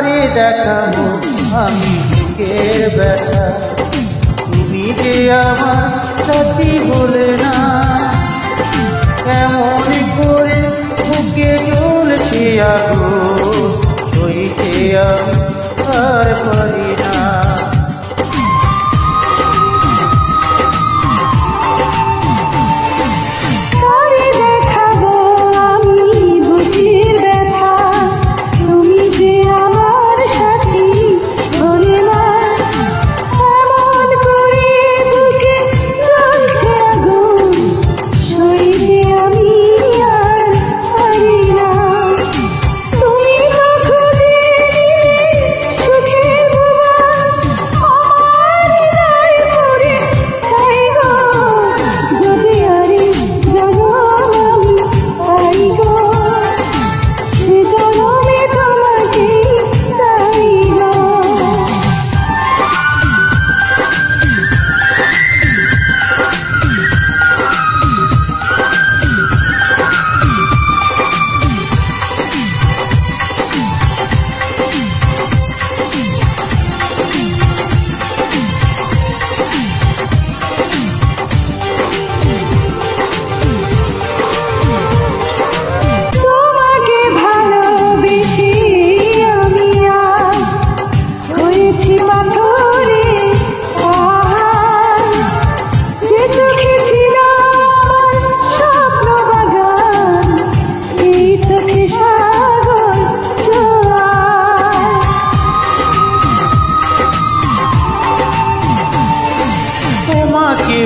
তারে দেখাবো আমি বুকের ব্যথা। তুমি যে আমার সাথী হলে না, কেমন করে বুকে জ্বলছে আগুন, সইতে আমি আর পারি না। তোমাকে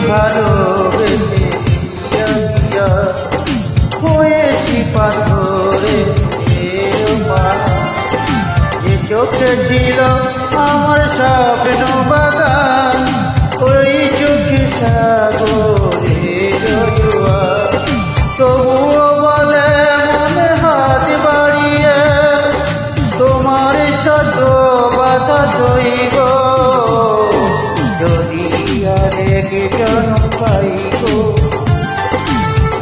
ভালোবেসে হয়েছি পাথরে, যে চোখে ছিল আমার স্বপ্ন বাগান, ওই চোখে সাগরে জোয়ার। তবুও বলে মনে হাত বাড়িয়ে তোমার শত বাধা দইব, যদি আরেক জন্ম পাইব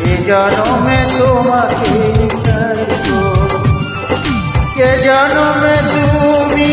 এ জন্মে তোমাকে চাইব, এ জন্মে তুমি